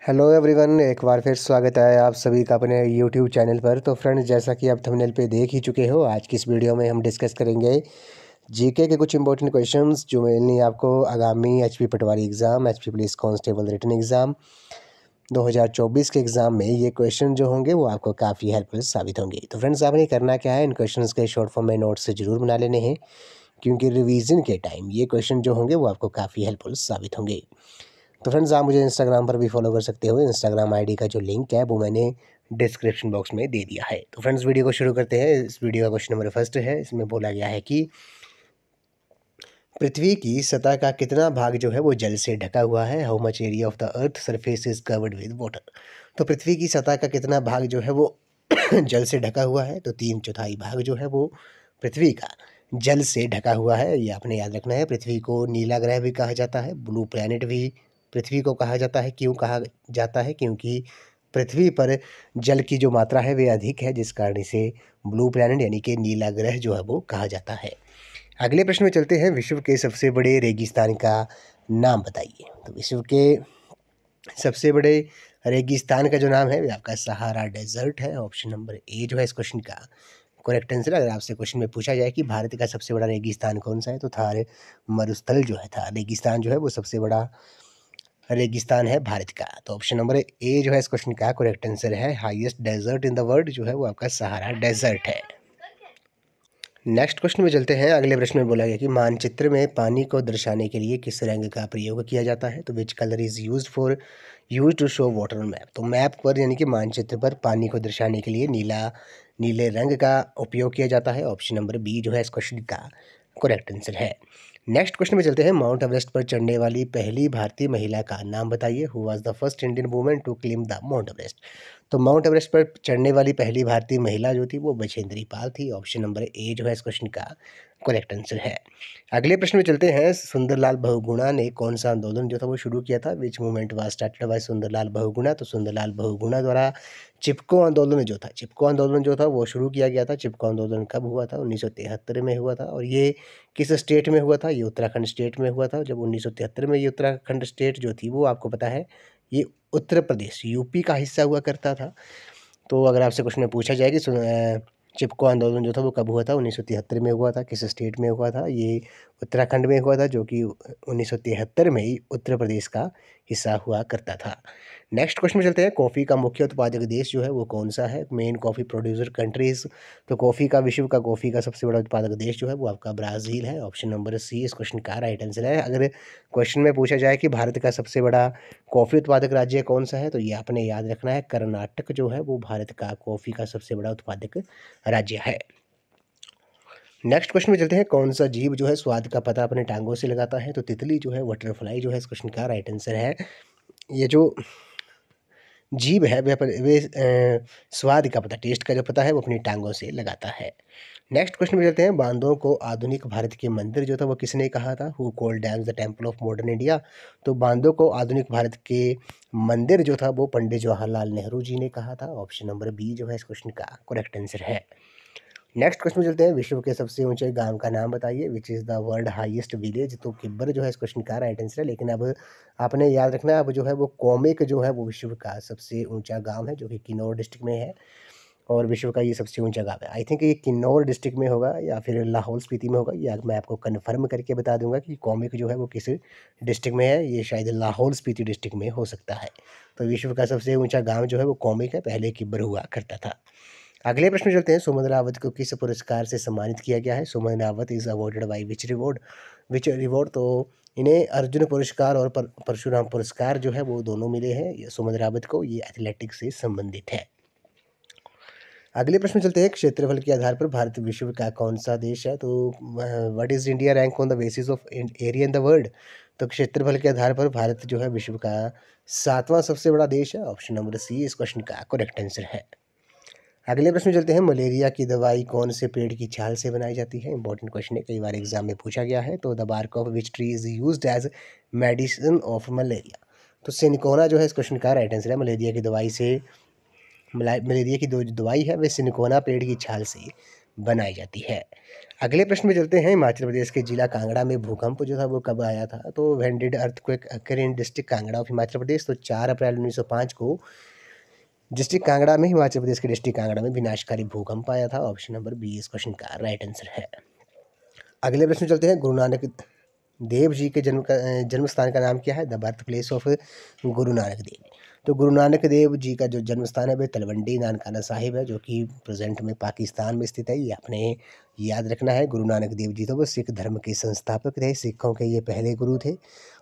Hello everyone, एक बार फिर स्वागत है आप सभी का अपने यूट्यूब चैनल पर। तो फ्रेंड्स, जैसा कि आप थंबनेल पे देख ही चुके हो, आज की इस वीडियो में हम डिस्कस करेंगे जीके के कुछ इंपॉर्टेंट क्वेश्चंस जो मेनली आपको आगामी HP patwari exam, HP police constable written exam 2024 के एग्ज़ाम में ये क्वेश्चन जो होंगे वो आपको काफ़ी हेल्पफुल साबित होंगे। तो फ्रेंड्स, आपने करना क्या है, इन क्वेश्चन के शॉर्ट फॉर्म में नोट्स से ज़रूर बना लेने हैं, क्योंकि रिवीजन के टाइम ये क्वेश्चन जो होंगे वो आपको काफ़ी हेल्पफुल साबित होंगे। तो फ्रेंड्स, आप मुझे इंस्टाग्राम पर भी फॉलो कर सकते हो। इंस्टाग्राम आईडी का जो लिंक है वो मैंने डिस्क्रिप्शन बॉक्स में दे दिया है। तो फ्रेंड्स, वीडियो को शुरू करते हैं। इस वीडियो का क्वेश्चन नंबर फर्स्ट है। इसमें बोला गया है कि पृथ्वी की सतह का कितना भाग जो है वो जल से ढका हुआ है। How much area of the earth surface is covered with water. तो पृथ्वी की सतह का कितना भाग जो है वो जल से ढका हुआ है। तो 3/4 भाग जो है वो पृथ्वी का जल से ढका हुआ है। ये आपने याद रखना है। पृथ्वी को नीला ग्रह भी कहा जाता है, ब्लू प्लैनेट भी पृथ्वी को कहा जाता है। क्यों कहा जाता है? क्योंकि पृथ्वी पर जल की जो मात्रा है वे अधिक है, जिस कारण इसे ब्लू प्लैनेट यानी कि नीला ग्रह जो है वो कहा जाता है। अगले प्रश्न में चलते हैं। विश्व के सबसे बड़े रेगिस्तान का नाम बताइए। तो विश्व के सबसे बड़े रेगिस्तान का जो नाम है वो आपका सहारा डेजर्ट है। ऑप्शन नंबर ए जो है इस क्वेश्चन का करेक्ट आंसर। अगर आपसे क्वेश्चन में पूछा जाए कि भारत का सबसे बड़ा रेगिस्तान कौन सा है, तो थार मरुस्थल जो है, थार रेगिस्तान जो है वो सबसे बड़ा रेगिस्तान है भारत का। तो ऑप्शन नंबर ए जो है इस क्वेश्चन का करेक्ट आंसर है। Highest desert in the world जो है वो आपका सहारा डेजर्ट है। नेक्स्ट क्वेश्चन में चलते हैं। अगले प्रश्न में बोला गया कि मानचित्र में पानी को दर्शाने के लिए किस रंग का प्रयोग किया जाता है। तो which colour is use to show water on map. तो मैप पर यानी कि मानचित्र पर पानी को दर्शाने के लिए नीले रंग का उपयोग किया जाता है। ऑप्शन नंबर बी जो है इस क्वेश्चन का करेक्ट आंसर है। नेक्स्ट क्वेश्चन में चलते हैं। माउंट एवरेस्ट पर चढ़ने वाली पहली भारतीय महिला का नाम बताइए। Who was the first Indian woman to claim the Mount Everest. तो माउंट एवरेस्ट पर चढ़ने वाली पहली भारतीय महिला जो थी वो बछेंद्री पाल थी। ऑप्शन नंबर ए जो है इस क्वेश्चन का करेक्ट आंसर है। अगले प्रश्न में चलते हैं। सुंदरलाल बहुगुणा ने कौन सा आंदोलन जो था वो शुरू किया था। Which movement was started by Sundarlal Bahuguna. तो सुंदरलाल बहुगुणा द्वारा चिपको आंदोलन जो था वो शुरू किया गया था। चिपको आंदोलन कब हुआ था? 1973 में हुआ था। और ये किस स्टेट में हुआ था? ये उत्तराखंड स्टेट में हुआ था। जब 1973 में ये उत्तराखंड स्टेट जो थी वो आपको पता है ये उत्तर प्रदेश यूपी का हिस्सा हुआ करता था। तो अगर आपसे क्वेश्चन में पूछा जाए कि चिपको आंदोलन जो था वो कब हुआ था? 1973 में हुआ था। किस स्टेट में हुआ था? ये उत्तराखंड में हुआ था, जो कि 1973 में ही उत्तर प्रदेश का हिस्सा हुआ करता था। नेक्स्ट क्वेश्चन में चलते हैं। कॉफ़ी का मुख्य उत्पादक देश जो है वो कौन सा है? Main coffee producer countries. तो विश्व का कॉफ़ी का सबसे बड़ा उत्पादक देश जो है वो आपका ब्राज़ील है। ऑप्शन नंबर सी इस क्वेश्चन का राइट आंसर है। अगर क्वेश्चन में पूछा जाए कि भारत का सबसे बड़ा कॉफ़ी उत्पादक राज्य कौन सा है, तो ये आपने याद रखना है, कर्नाटक जो है वो भारत का कॉफ़ी का सबसे बड़ा उत्पादक राज्य है। नेक्स्ट क्वेश्चन में चलते हैं। कौन सा जीव जो है स्वाद का पता अपने टांगों से लगाता है? तो तितली जो है, बटरफ्लाई जो है इस क्वेश्चन का राइट आंसर है। ये जो जीव है वे स्वाद का पता, टेस्ट का जो पता है वो अपनी टांगों से लगाता है। नेक्स्ट क्वेश्चन में चलते हैं। बांधों को आधुनिक भारत के मंदिर जो था वो किसने कहा था? Who called dams the temple of modern India. तो बांधों को आधुनिक भारत के मंदिर जो था वो पंडित जवाहरलाल नेहरू जी ने कहा था। ऑप्शन नंबर बी जो है इस क्वेश्चन का करेक्ट आंसर है। नेक्स्ट क्वेश्चन में चलते हैं। विश्व के सबसे ऊंचे गांव का नाम बताइए। Which is the world highest village. तो किब्बर जो है इस क्वेश्चन का राइट आंसर है। लेकिन अब आपने याद रखना है, अब जो है वो कोमेक जो है वो विश्व का सबसे ऊंचा गांव है, जो कि किन्नौर डिस्ट्रिक्ट में है। और विश्व का ये सबसे ऊंचा गांव है। आई थिंक ये किन्नौर डिस्ट्रिक्ट में होगा या फिर लाहौल स्पीति में होगा। या मैं आपको कन्फर्म करके बता दूंगा कि कोमेक जो है वो किस डिस्ट्रिक्ट में है। ये शायद लाहौल स्पीति डिस्ट्रिक्ट में हो सकता है। तो विश्व का सबसे ऊंचा गांव जो है वो कोमेक है, पहले किब्बर हुआ करता था। अगले प्रश्न चलते हैं। सुमन रावत को किस पुरस्कार से सम्मानित किया गया है? Suman Rawat is awarded by which reward. तो इन्हें अर्जुन पुरस्कार और परशुराम पुरस्कार जो है वो दोनों मिले हैं सुमन रावत को। ये एथलेटिक्स से संबंधित है। अगले प्रश्न चलते हैं। क्षेत्रफल के आधार पर भारत विश्व का कौन सा देश है? तो what is India rank on the basis of area in the world. तो क्षेत्रफल के आधार पर भारत जो है विश्व का 7वां सबसे बड़ा देश है। ऑप्शन नंबर सी इस क्वेश्चन का करेक्ट आंसर है। अगले प्रश्न चलते हैं। मलेरिया की दवाई कौन से पेड़ की छाल से बनाई जाती है? इंपॉर्टेंट क्वेश्चन है, कई बार एग्जाम में पूछा गया है। तो the bark of which tree is used as medicine of malaria. तो सिनकोना जो है इस क्वेश्चन का राइट आंसर है। मलेरिया की दवाई है वे सिनकोना पेड़ की छाल से बनाई जाती है। अगले प्रश्न में चलते हैं। हिमाचल प्रदेश के जिला कांगड़ा में भूकंप जो था वो कब आया था? तो when did earthquake occur in district Kangra of Himachal Pradesh? तो 4 अप्रैल 1905 को डिस्ट्रिक्ट कांगड़ा में, हिमाचल प्रदेश के डिस्ट्रिक्ट कांगड़ा में विनाशकारी भूकंप आया था। ऑप्शन नंबर बी इस क्वेश्चन का राइट आंसर है। अगले प्रश्न चलते हैं। गुरु नानक देव जी के जन्म स्थान का नाम क्या है? The birth place of Guru Nanak Dev. तो गुरु नानक देव जी का जो जन्म स्थान है वह तलवंडी नानकाना साहिब है, जो कि प्रेजेंट में पाकिस्तान में स्थित है। ये आपने याद रखना है। गुरु नानक देव जी तो वो सिख धर्म के संस्थापक थे, सिखों के ये पहले गुरु थे।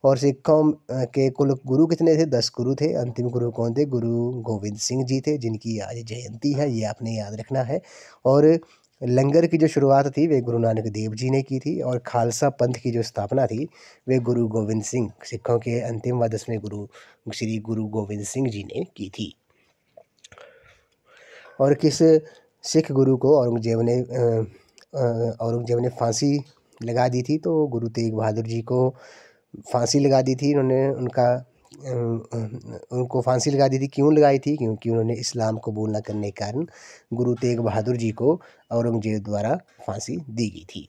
और सिखों के कुल गुरु कितने थे? 10 गुरु थे। अंतिम गुरु कौन थे? गुरु गोविंद सिंह जी थे, जिनकी आज जयंती है, ये आपने याद रखना है। और लंगर की जो शुरुआत थी वे गुरु नानक देव जी ने की थी, और खालसा पंथ की जो स्थापना थी वे गुरु गोविंद सिंह, सिखों के अंतिम व 10वें गुरु श्री गुरु गोविंद सिंह जी ने की थी। और किस सिख गुरु को औरंगजेब ने फांसी लगा दी थी? तो गुरु तेग बहादुर जी को फांसी लगा दी थी उन्होंने। उनको फांसी लगा दी थी। क्यों लगाई थी? क्योंकि उन्होंने इस्लाम कबूल न करने के कारण गुरु तेग बहादुर जी को औरंगजेब द्वारा फांसी दी गई थी।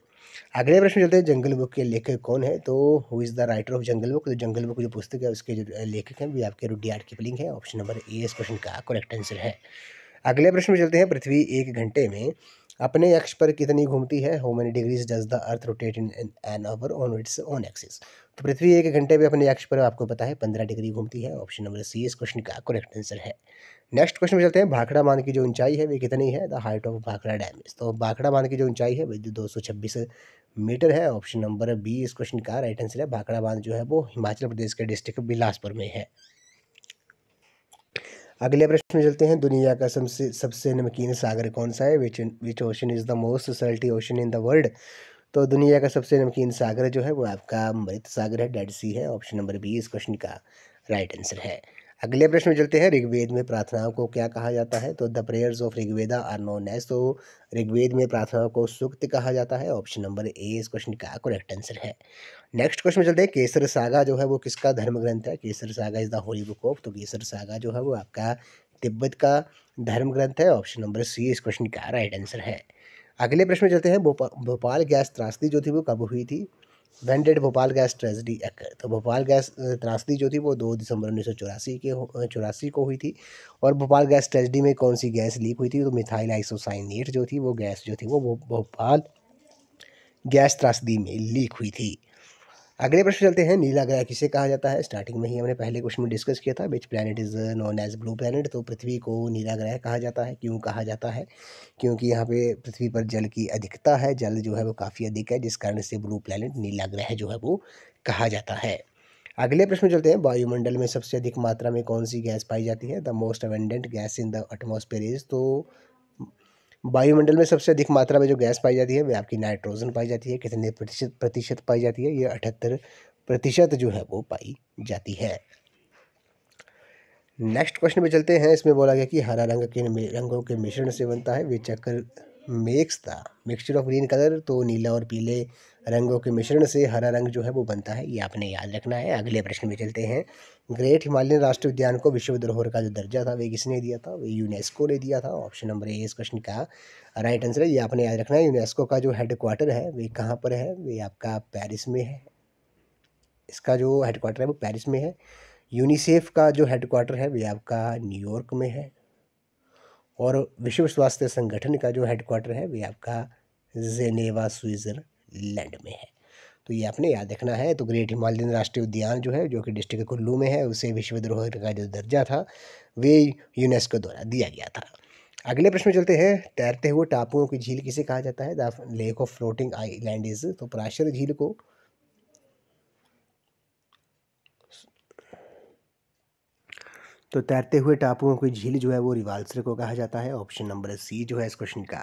अगले प्रश्न चलते हैं। जंगल बुक के लेखक कौन है? तो who is the writer of jungle book? तो जंगल बुक जो पुस्तक है उसके जो लेखक हैं वे आपके रुडयार्ड किपलिंग है। ऑप्शन नंबर ए इस क्वेश्चन का करेक्ट आंसर है। अगले प्रश्न में चलते हैं। पृथ्वी 1 घंटे में अपने अक्ष पर कितनी घूमती है? How many degrees does the earth rotate in an hour on its own axis? तो पृथ्वी 1 घंटे में अपने अक्ष पर आपको पता है 15 डिग्री घूमती है। ऑप्शन नंबर सी इस क्वेश्चन का करेक्ट आंसर है। नेक्स्ट क्वेश्चन में चलते हैं। भाखड़ा बांध की जो ऊंचाई है वे कितनी है? The height of Bhakra dam is? तो भाखड़ा बांध की जो ऊंचाई है वे 226 मीटर है। ऑप्शन नंबर बी इस क्वेश्चन का राइट आंसर है। भाखड़ा बांध जो है वो हिमाचल प्रदेश के डिस्ट्रिक्ट बिलासपुर में है। अगले प्रश्न में चलते हैं। दुनिया का सबसे सबसे नमकीन सागर कौन सा है? Which ocean is the most salty ocean in the world? तो दुनिया का सबसे नमकीन सागर जो है वो आपका मृत सागर है, डेड सी है। ऑप्शन नंबर बी इस क्वेश्चन का राइट आंसर है। अगले प्रश्न में चलते हैं। ऋग्वेद में प्रार्थनाओं को क्या कहा जाता है? तो the prayers of Rigveda are known as? तो ऋग्वेद में प्रार्थनाओं को सूक्त कहा जाता है। ऑप्शन नंबर ए इस क्वेश्चन का करेक्ट आंसर है। नेक्स्ट क्वेश्चन में चलते हैं। केसर सागा जो है वो किसका धर्म ग्रंथ है? Kesar saga is the holy book of? तो केसर सागा जो है वो आपका तिब्बत का धर्म ग्रंथ है। ऑप्शन नंबर सी इस क्वेश्चन का राइट आंसर है। अगले प्रश्न में चलते हैं। भोपाल गैस त्रासदी जो थी वो कब हुई थी? When did Bhopal gas tragedy occur? तो भोपाल गैस त्रासदी जो थी वो 2 दिसंबर 1984 को हुई थी। और भोपाल गैस ट्रेजेडी में कौन सी गैस लीक हुई थी? तो मिथाइल आइसोसाइनेट जो थी वो गैस जो थी वो भोपाल गैस त्रासदी में लीक हुई थी। अगले प्रश्न चलते हैं। नीला ग्रह किसे कहा जाता है? स्टार्टिंग में ही हमने पहले क्वेश्चन में डिस्कस किया था। Which planet is known as blue planet? तो पृथ्वी को नीला ग्रह कहा जाता है। क्यों कहा जाता है? क्योंकि यहाँ पे पृथ्वी पर जल की अधिकता है, जल जो है वो काफ़ी अधिक है, जिस कारण से ब्लू प्लैनेट नीला ग्रह जो है वो कहा जाता है। अगले प्रश्न में चलते हैं। वायुमंडल में सबसे अधिक मात्रा में कौन सी गैस पाई जाती है? The most abundant gas in the atmosphere is? तो वायुमंडल में सबसे अधिक मात्रा में जो गैस पाई जाती है वह आपकी नाइट्रोजन पाई जाती है। कितने प्रतिशत पाई जाती है? ये 78% जो है वो पाई जाती है। नेक्स्ट क्वेश्चन में चलते हैं। इसमें बोला गया कि हरा रंग किन रंगों के मिश्रण से बनता है? Which occur makes the mixture of green colour? तो नीला और पीले रंगों के मिश्रण से हरा रंग जो है वो बनता है, ये आपने याद रखना है। अगले प्रश्न में चलते हैं। ग्रेट हिमालयन राष्ट्रीय उद्यान को विश्व धरोहर का जो दर्जा था वे किसने दिया था? वे यूनेस्को ने दिया था। ऑप्शन नंबर ए इस क्वेश्चन का राइट आंसर है। ये आपने याद रखना है। यूनेस्को का जो हेडक्वार्टर है वे कहाँ पर है? वे आपका पेरिस में है। इसका जो हेडक्वार्टर है वो पेरिस में है। यूनिसेफ का जो हेडक्वार्टर है वे आपका न्यूयॉर्क में है। और विश्व स्वास्थ्य संगठन का जो हेडक्वार्टर है वे आपका जेनेवा स्विट्ज़रलैंड में है। तो ये आपने याद रखना है। तो ग्रेट हिमालयन राष्ट्रीय उद्यान जो है, जो कि डिस्ट्रिक्ट कुल्लू में है, उसे विश्व धरोहर का जो दर्जा था वे यूनेस्को द्वारा दिया गया था। अगले प्रश्न में चलते हैं। तैरते हुए टापुओं की झील किसे कहा जाता है? The lake of floating island is? तो पराशर झील को तो तैरते हुए टापुओं की झील जो है वो रिवाल्सर को कहा जाता है। ऑप्शन नंबर सी जो है इस क्वेश्चन का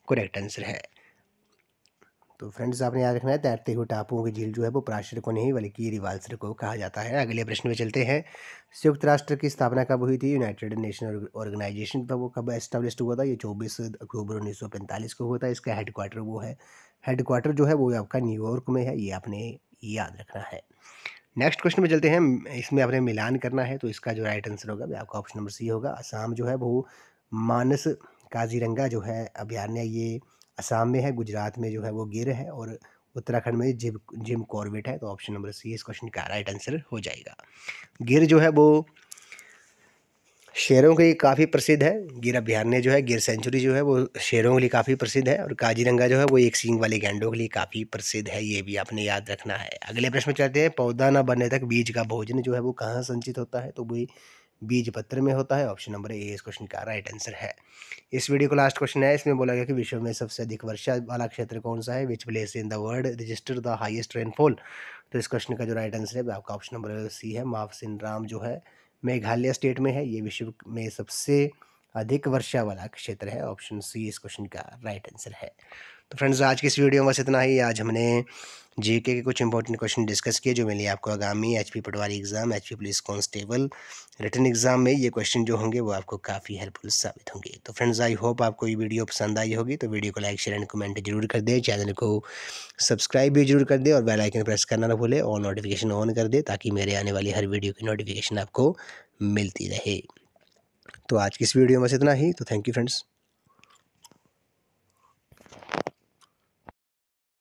करेक्ट आंसर है। तो फ्रेंड्स आपने याद रखना है। तैरते हुए टापुओं की झील जो है वो पराशर को नहीं बल्कि रिवाल्सर को कहा जाता है। अगले प्रश्न में चलते हैं। संयुक्त राष्ट्र की स्थापना कब हुई थी? यूनाइटेड नेशन ऑर्गेनाइजेशन था वो कब एस्टेब्लिश हुआ था? ये 24 अक्टूबर 1945 को हुआ था। इसका हेडक्वार्टर वो है, हेडक्वार्टर जो है वो आपका न्यूयॉर्क में है, ये आपने याद रखना है। नेक्स्ट क्वेश्चन में चलते हैं। इसमें आपने मिलान करना है, तो इसका जो राइट आंसर होगा वो आपका ऑप्शन नंबर सी होगा। असम जो है वो मानस काजीरंगा जो है अभयारण्य, ये असम में है, गुजरात में जो है वो गिर है और उत्तराखंड में जिम कॉर्बेट है। तो ऑप्शन नंबर सी इस क्वेश्चन का राइट आंसर हो जाएगा। गिर जो है वो शेरों के लिए काफ़ी प्रसिद्ध है। गिर अभयारण्य जो है, गिर सेंचुरी जो है वो शेरों के लिए काफ़ी प्रसिद्ध है और काजीरंगा जो है वो एक सींग वाले गैंडों के लिए काफ़ी प्रसिद्ध है। ये भी आपने याद रखना है। अगले प्रश्न में चलते हैं। पौधा न बनने तक बीज का भोजन जो है वो कहाँ संचित होता है? तो वो बीज पत्र में होता है। ऑप्शन नंबर ए इस क्वेश्चन का राइट आंसर है। इस वीडियो को लास्ट क्वेश्चन है। इसमें बोला गया कि विश्व में सबसे अधिक वर्षा वाला क्षेत्र कौन सा है? Which place in the world register the highest rainfall? तो इस क्वेश्चन का जो राइट आंसर है वो आपका ऑप्शन नंबर सी है। मावसिनराम जो है मेघालय स्टेट में है। ये विश्व में सबसे अधिक वर्षा वाला क्षेत्र है। ऑप्शन सी इस क्वेश्चन का राइट आंसर है। तो फ्रेंड्स, आज की इस वीडियो में बस इतना ही। आज हमने जीके के कुछ इंपॉर्टेंट क्वेश्चन डिस्कस किए जो मिले आपको आगामी HP patwari exam, HP police constable written exam में ये क्वेश्चन जो होंगे वो आपको काफ़ी हेल्पफुल साबित होंगे। तो फ्रेंड्स, आई होप आपको ये वीडियो पसंद आई होगी। तो वीडियो को लाइक, शेयर एंड कमेंट जरूर कर दें। चैनल को सब्सक्राइब भी जरूर कर दें और बेल आइकन प्रेस करना ना भूलें और नोटिफिकेशन ऑन कर दें ताकि मेरे आने वाली हर वीडियो की नोटिफिकेशन आपको मिलती रहे। तो आज की इस वीडियो में बस इतना ही। तो थैंक यू फ्रेंड्स।